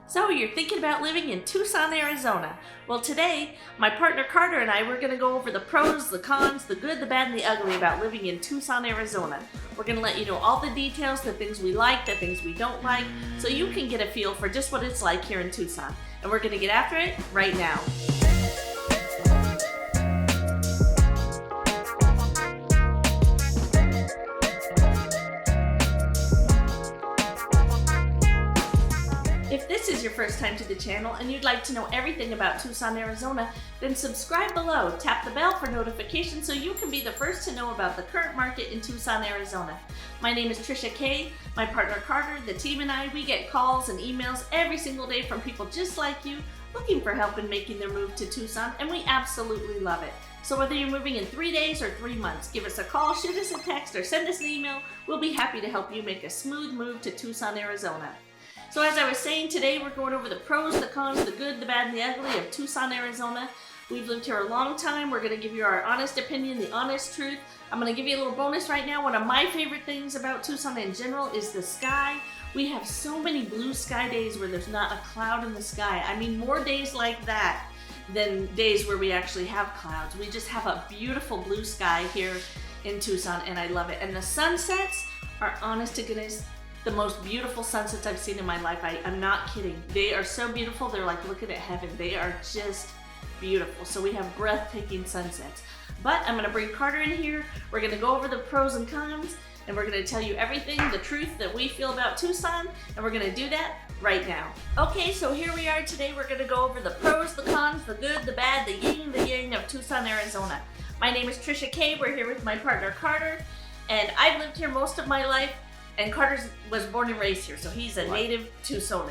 So you're thinking about living in Tucson, Arizona. Well, today, my partner Carter and I, we're going to go over the pros, the cons, the good, the bad, and the ugly about living in Tucson, Arizona. We're going to let you know all the details, the things we like, the things we don't like, so you can get a feel for just what it's like here in Tucson. And we're going to get after it right now. If this is your first time to the channel and you'd like to know everything about Tucson, Arizona, then subscribe below, tap the bell for notifications so you can be the first to know about the current market in Tucson, Arizona. My name is Trisha Kay, my partner Carter, the team and I, we get calls and emails every single day from people just like you looking for help in making their move to Tucson, and we absolutely love it. So whether you're moving in 3 days or 3 months, give us a call, shoot us a text, or send us an email. We'll be happy to help you make a smooth move to Tucson, Arizona. So as I was saying, today we're going over the pros, the cons, the good, the bad, and the ugly of Tucson, Arizona. We've lived here a long time. We're going to give you our honest opinion, the honest truth. I'm going to give you a little bonus right now. One of my favorite things about Tucson in general is the sky. We have so many blue sky days where there's not a cloud in the sky. I mean, more days like that than days where we actually have clouds. We just have a beautiful blue sky here in Tucson, and I love it. And the sunsets are, honest to goodness, the most beautiful sunsets I've seen in my life. I'm not kidding. They are so beautiful. They're like looking at heaven. They are just beautiful. So we have breathtaking sunsets. But I'm going to bring Carter in here. We're going to go over the pros and cons, and we're going to tell you everything, the truth that we feel about Tucson, and we're going to do that right now. Okay, so here we are today. We're going to go over the pros, the cons, the good, the bad, the yin, the yang of Tucson, Arizona. My name is Trisha Kay. We're here with my partner Carter, and I've lived here most of my life. And Carter was born and raised here, so he's a native Tucsonan.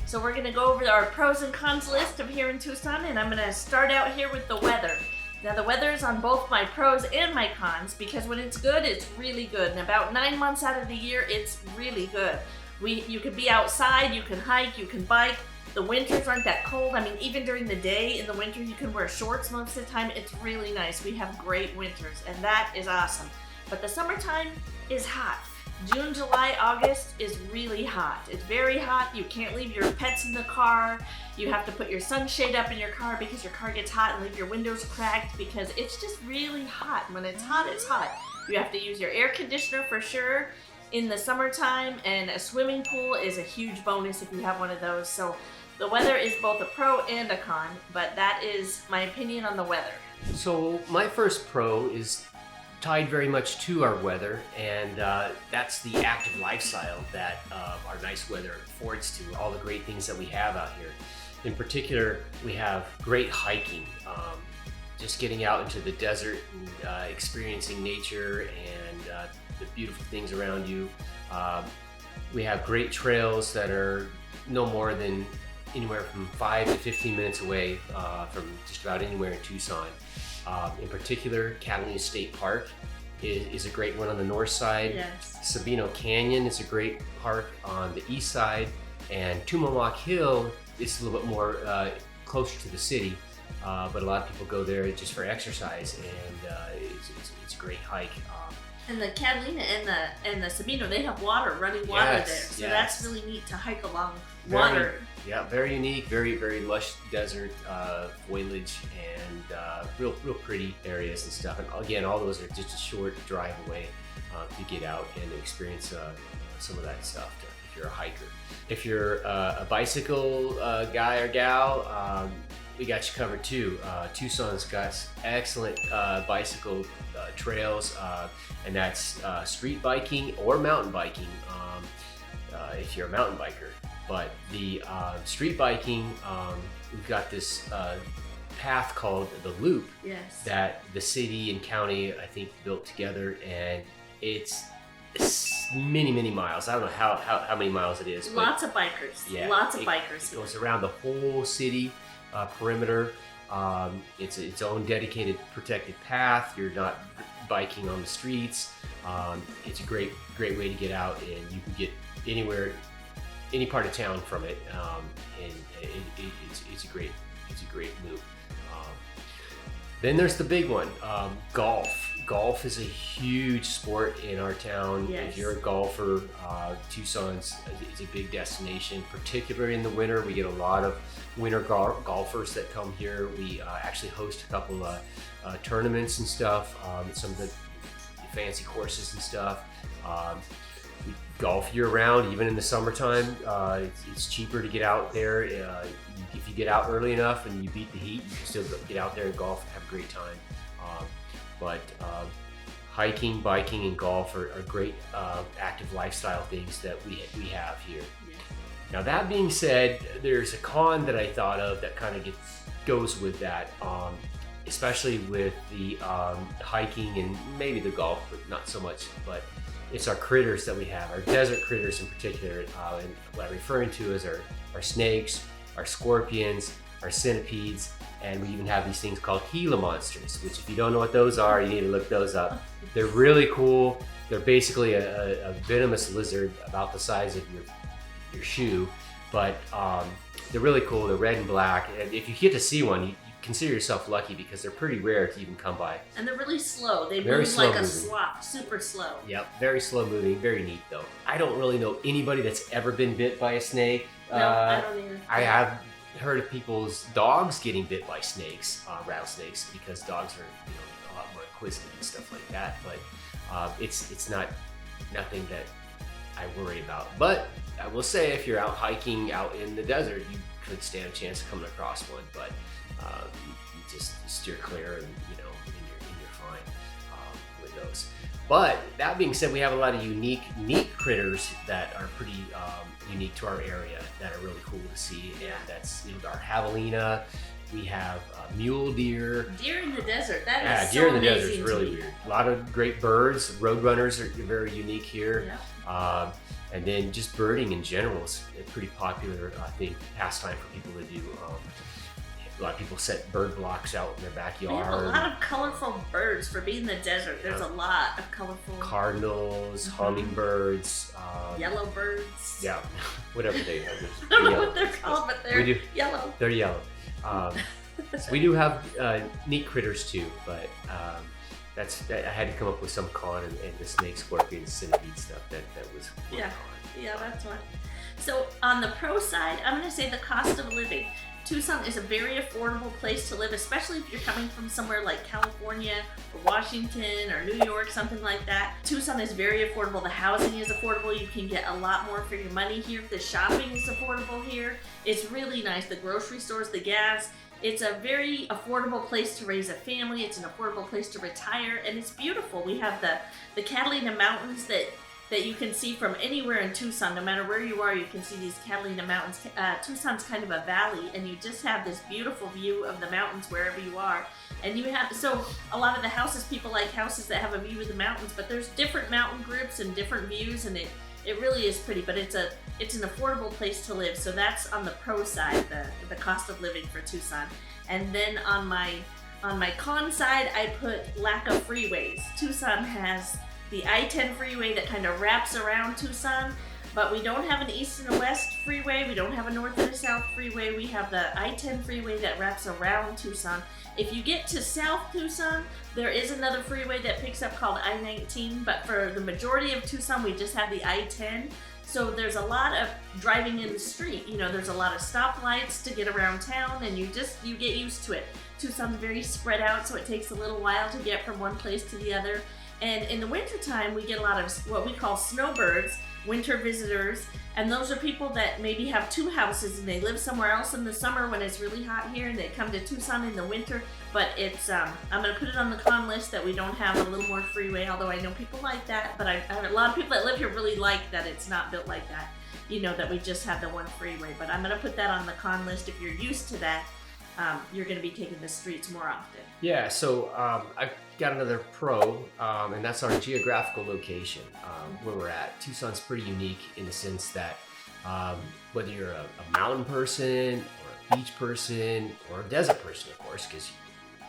So we're going to go over our pros and cons list of here in Tucson, and I'm going to start out here with the weather. Now the weather is on both my pros and my cons, because when it's good, it's really good. And about 9 months out of the year, it's really good. You can be outside, you can hike, you can bike. The winters aren't that cold. I mean, even during the day in the winter, you can wear shorts most of the time. It's really nice. We have great winters, and that is awesome. But the summertime is hot. June, July, August is really hot. It's very hot. You can't leave your pets in the car. You have to put your sunshade up in your car because your car gets hot, and leave your windows cracked because it's just really hot. When it's hot, it's hot. You have to use your air conditioner for sure in the summertime, and a swimming pool is a huge bonus if you have one of those. So the weather is both a pro and a con, but that is my opinion on the weather. So my first pro is tied very much to our weather, and that's the active lifestyle that our nice weather affords to all the great things that we have out here. In particular, we have great hiking, just getting out into the desert and experiencing nature and the beautiful things around you. We have great trails that are no more than anywhere from 5 to 15 minutes away from just about anywhere in Tucson. In particular, Catalina State Park is a great one on the north side. Yes. Sabino Canyon is a great park on the east side, and Tumamoc Hill is a little bit more closer to the city, but a lot of people go there just for exercise, and it's a great hike. And the Catalina and the Sabino, they have running water Yes, there. So yes. that's really neat to hike along water. Yeah, very unique, very, very lush desert foliage, and real pretty areas and stuff. And again, all those are just a short drive away to get out and experience some of that stuff if you're a hiker. If you're a bicycle guy or gal, we got you covered too. Tucson's got excellent bicycle trails, and that's street biking or mountain biking if you're a mountain biker. But the street biking, we've got this path called the Loop. Yes. That the city and county, I think, built together, and it's many miles. I don't know how many miles it is. Lots of bikers. Yeah, Lots of bikers. It goes around the whole city perimeter. It's its own dedicated protected path. You're not biking on the streets. It's a great way to get out, and you can get anywhere, any part of town from it, and it's a great move. Then there's the big one, golf. Golf is a huge sport in our town. Yes. If you're a golfer, Tucson's is a big destination, particularly in the winter. We get a lot of winter golfers that come here. We actually host a couple of tournaments and stuff, some of the fancy courses and stuff. We golf year round, even in the summertime. It's cheaper to get out there. If you get out early enough and you beat the heat, you can still get out there and golf and have a great time. But hiking, biking, and golf are great active lifestyle things that we have here. Yeah. Now that being said, there's a con that I thought of that kind of goes with that, especially with the hiking and maybe the golf, but not so much. But it's our critters that we have, our desert critters in particular. And what I'm referring to is our snakes, our scorpions, our centipedes, and we even have these things called Gila monsters, which if you don't know what those are, you need to look those up. They're really cool. They're basically a venomous lizard about the size of your shoe, but they're really cool. They're red and black. And if you get to see one, you consider yourself lucky because they're pretty rare to even come by. And they're really slow. They Very move slow like a moving. sloth, super slow. Yep, very slow moving, very neat though. I don't really know anybody that's ever been bit by a snake. No, I don't either. I have heard of people's dogs getting bit by snakes, rattlesnakes, because dogs are a lot more inquisitive and stuff like that. But it's nothing that I worry about. But I will say, if you're out hiking out in the desert, you could stand a chance of coming across one. But you just steer clear, and you're fine with those. But that being said, we have a lot of unique critters that are pretty unique to our area that are really cool to see. And that's our javelina. We have mule deer. Deer in the desert. That is deer so in the desert amazing is really to me. weird. A lot of great birds. Roadrunners are very unique here. Yeah. And then just birding in general is a pretty popular, pastime for people to do. A lot of people set bird blocks out in their backyard. We have a lot of colorful birds for being in the desert. There's a lot of colorful cardinals, hummingbirds, yellow birds. Yeah, whatever they are. I don't know what they're called, but they're We do. yellow. They're yellow. So we do have neat critters too, but I had to come up with some con, and the snake, scorpion, centipede stuff that was Yeah. con. Yeah, that's one. So on the pro side, I'm going to say the cost of living. Tucson is a very affordable place to live, especially if you're coming from somewhere like California or Washington or New York, something like that. Tucson is very affordable. The housing is affordable. You can get a lot more for your money here. The shopping is affordable here. It's really nice. The grocery stores, the gas. It's a very affordable place to raise a family. It's an affordable place to retire, and it's beautiful. We have the Catalina Mountains that you can see from anywhere in Tucson. No matter where you are, you can see these Catalina Mountains. Tucson's kind of a valley, and you just have this beautiful view of the mountains wherever you are. And you have, so a lot of the houses, people like houses that have a view of the mountains, but there's different mountain groups and different views, and it really is pretty, but it's an affordable place to live. So that's on the pro side, the cost of living for Tucson. And then on my con side, I put lack of freeways. Tucson has the I-10 freeway that kind of wraps around Tucson, but we don't have an east and a west freeway. We don't have a north and a south freeway. We have the I-10 freeway that wraps around Tucson. If you get to South Tucson, there is another freeway that picks up called I-19, but for the majority of Tucson, we just have the I-10. So there's a lot of driving in the street. There's a lot of stoplights to get around town, and you get used to it. Tucson's very spread out, so it takes a little while to get from one place to the other. And in the wintertime, we get a lot of what we call snowbirds, winter visitors, and those are people that maybe have two houses and they live somewhere else in the summer when it's really hot here, and they come to Tucson in the winter. But it's I'm going to put it on the con list that we don't have a little more freeway, although I know people like that, but I have a lot of people that live here really like that it's not built like that, that we just have the one freeway. But I'm going to put that on the con list. If you're used to that, you're going to be taking the streets more often. Yeah, so I've got another pro, and that's our geographical location where we're at. Tucson's pretty unique in the sense that whether you're a mountain person or a beach person or a desert person, of course, because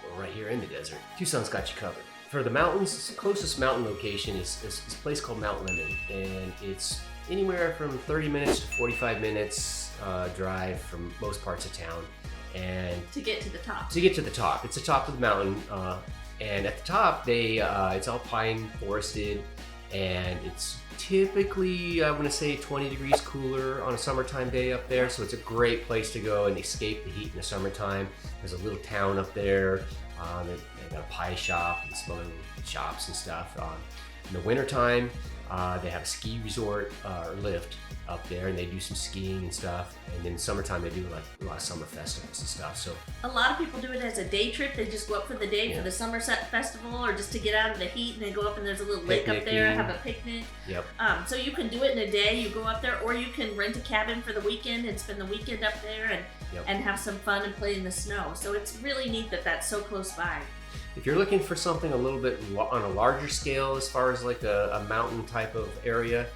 we're right here in the desert, Tucson's got you covered. For the mountains, the closest mountain location is this place called Mount Lemmon, and it's anywhere from 30 minutes to 45 minutes drive from most parts of town. and to get to the top. It's the top of the mountain, and at the top it's all pine forested, and it's typically, I want to say, 20 degrees cooler on a summertime day up there, so it's a great place to go and escape the heat in the summertime. There's a little town up there. They got a pie shop and some other little shops and stuff. In the wintertime, they have a ski resort or lift up there, and they do some skiing and stuff. And then in summertime, they do like a lot of summer festivals and stuff. So a lot of people do it as a day trip. They just go up for the day for the summer festival, or just to get out of the heat, and they go up and there's a little lake up there, have a picnic. Yep. So you can do it in a day. You go up there, or you can rent a cabin for the weekend and spend the weekend up there and have some fun and play in the snow. So it's really neat that that's so close by. If you're looking for something a little bit on a larger scale, as far as like a mountain type of area,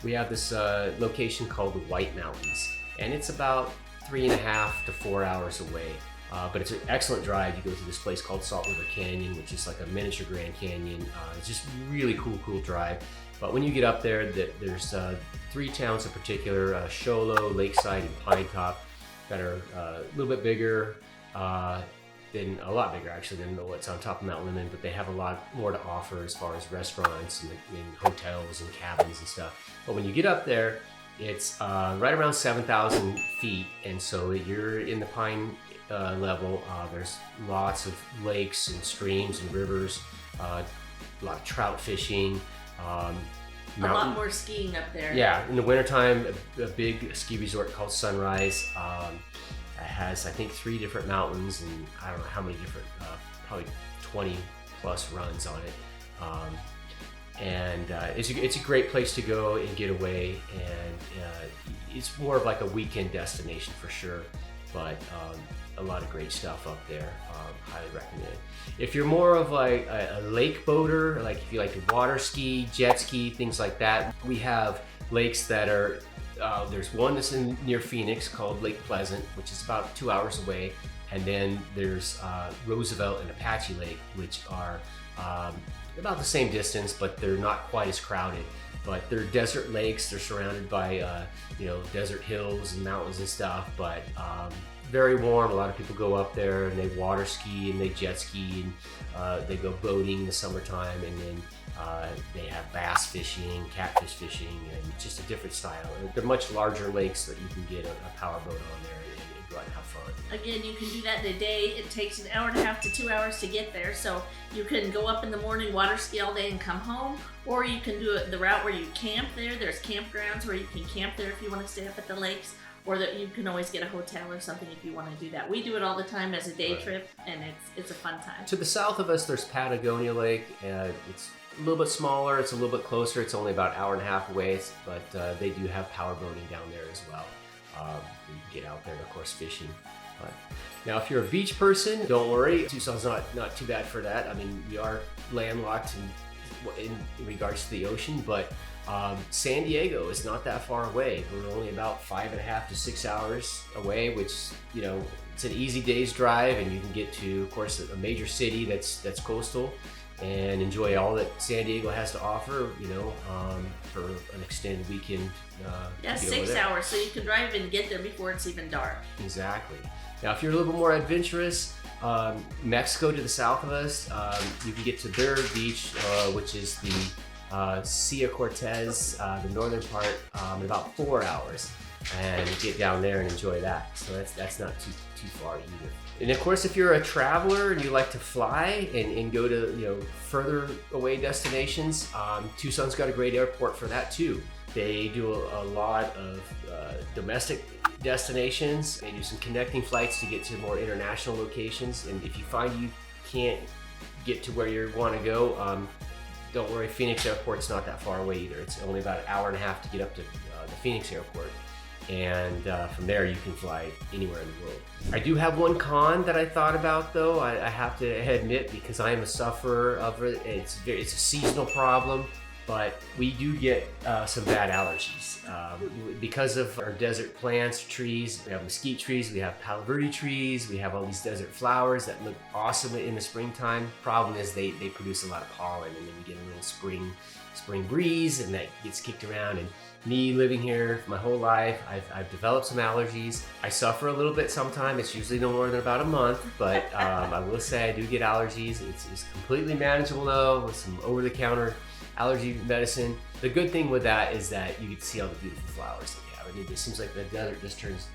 we have this location called the White Mountains, and it's about 3.5 to 4 hours away. But it's an excellent drive. You go through this place called Salt River Canyon, which is like a miniature Grand Canyon. It's just really cool drive. But when you get up there, there's 3 towns in particular: Sholo, Lakeside, and Pine Top, that are a little bit bigger. A lot bigger actually than what's on top of Mount Lemmon, but they have a lot more to offer as far as restaurants and hotels and cabins and stuff. But when you get up there, it's right around 7,000 feet, and so you're in the pine level. There's lots of lakes and streams and rivers, a lot of trout fishing. A lot more skiing up there. Yeah, in the wintertime, a big ski resort called Sunrise. It has, I think, 3 different mountains, and I don't know how many different, probably 20 plus runs on it. It's a great place to go and get away, and it's more of like a weekend destination for sure, but a lot of great stuff up there. Highly recommend. If you're more of like a lake boater, like if you like to water ski, jet ski, things like that, we have lakes that are there's one that's near Phoenix called Lake Pleasant, which is about 2 hours away, and then there's Roosevelt and Apache Lake, which are about the same distance, but they're not quite as crowded. But they're desert lakes. They're surrounded by desert hills and mountains and stuff, but very warm. A lot of people go up there and they water ski and they jet ski, and they go boating in the summertime, and then they have bass fishing, catfish fishing, and just a different style. They're much larger lakes that you can get a power boat on there and go out and have fun. Again, you can do that in a day. It takes 1.5 hours to 2 hours to get there. So you can go up in the morning, water ski all day and come home, or you can do it the route where you camp there. There's campgrounds where you can camp there if you want to stay up at the lakes, or that you can always get a hotel or something if you want to do that. We do it all the time as a day trip, and it's a fun time. To the south of us, there's Patagonia Lake. It's a little bit smaller. It's a little bit closer. It's only about 1.5 hours away, but they do have power boating down there as well. You can get out there and, of course, fishing. But now, if you're a beach person, don't worry. Tucson's not too bad for that. I mean, we are landlocked in regards to the ocean, but San Diego is not that far away. We're only about 5.5 to 6 hours away, which, it's an easy day's drive, and you can get to, of course, a major city that's coastal, and enjoy all that San Diego has to offer, for an extended weekend. 6 hours, so you can drive and get there before it's even dark. Exactly. Now, if you're a little bit more adventurous, Mexico to the south of us, you can get to their beach, which is the Silla Cortez, the northern part, in about 4 hours, and get down there and enjoy that. So that's not too far either. And of course, if you're a traveler and you like to fly and go to further away destinations, Tucson's got a great airport for that too. They do a lot of domestic destinations. They do some connecting flights to get to more international locations. And if you find you can't get to where you want to go, don't worry, Phoenix Airport's not that far away either. It's only about 1.5 hours to get up to the Phoenix Airport. And from there you can fly anywhere in the world. I do have one con that I thought about, though. I have to admit, because I am a sufferer of it. It's a seasonal problem, but we do get some bad allergies because of our desert plants, trees. We have mesquite trees, we have palo verde trees, we have all these desert flowers that look awesome in the springtime. Problem is they produce a lot of pollen, and then you get a little spring breeze, and that gets kicked around, and me living here my whole life, I've developed some allergies. I suffer a little bit sometimes. It's usually no more than about a month, but I will say I do get allergies. It's completely manageable though with some over-the-counter allergy medicine. The good thing with that is that you get to see all the beautiful flowers that we have. I mean, it seems like the desert just turns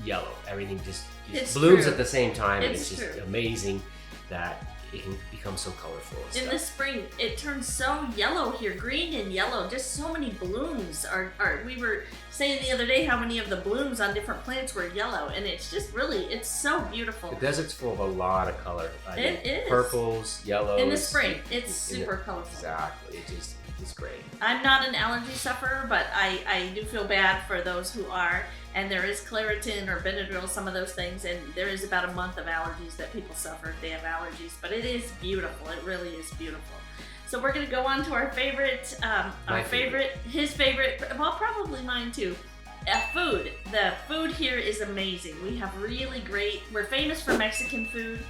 yellow. Everything just blooms true. at the same time, and It's it's just true. amazing that it can become so colorful and In stuff. the spring, it turns so yellow here, green and yellow. Just so many blooms are. We were saying the other day how many of the blooms on different plants were yellow, and it's just really, it's so beautiful. The desert's full of a lot of color. It is. Purples, yellows. In the spring, it's super colorful. Exactly. It's great. I'm not an allergy sufferer, but I do feel bad for those who are. And there is Claritin or Benadryl, some of those things, and there is about a month of allergies that people suffer if they have allergies. But it is beautiful. It really is beautiful. So we're gonna go on to our favorite, his favorite, well, probably mine too. Food. The food here is amazing. We have really great. We're famous for Mexican food.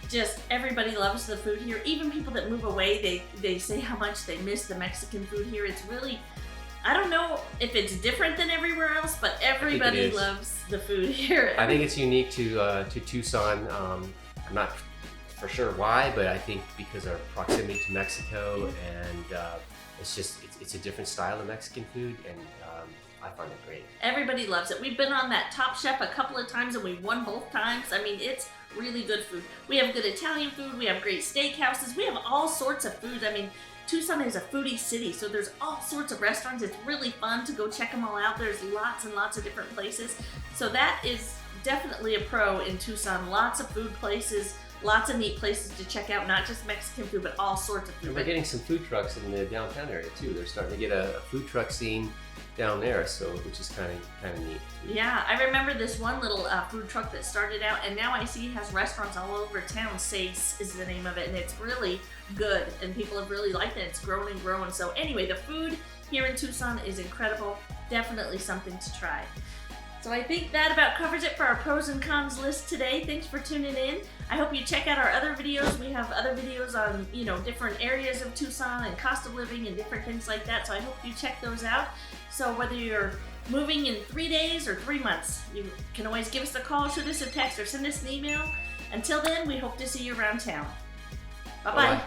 Just everybody loves the food here. Even people that move away, they say how much they miss the Mexican food here. It's really, I don't know if it's different than everywhere else, but everybody loves the food here. I think it's unique to Tucson. I'm not for sure why, but I think because our proximity to Mexico, and it's a different style of Mexican food, and I find it great. Everybody loves it. We've been on that Top Chef a couple of times, and we won both times. I mean, it's really good food. We have good Italian food. We have great steakhouses. We have all sorts of food. I mean, Tucson is a foodie city, so there's all sorts of restaurants. It's really fun to go check them all out. There's lots and lots of different places. So that is definitely a pro in Tucson. Lots of food places, lots of neat places to check out, not just Mexican food, but all sorts of food. And we're getting some food trucks in the downtown area too. They're starting to get a food truck scene down there, so which is kind of neat. Yeah, I remember this one little food truck that started out, and now I see it has restaurants all over town. Sace is the name of it, and it's really good, and people have really liked it. It's grown and grown. So anyway, the food here in Tucson is incredible. Definitely something to try. So I think that about covers it for our pros and cons list today. Thanks for tuning in. I hope you check out our other videos. We have other videos on, different areas of Tucson and cost of living and different things like that. So I hope you check those out. So whether you're moving in 3 days or 3 months, you can always give us a call, shoot us a text, or send us an email. Until then, we hope to see you around town. Bye-bye. Bye-bye.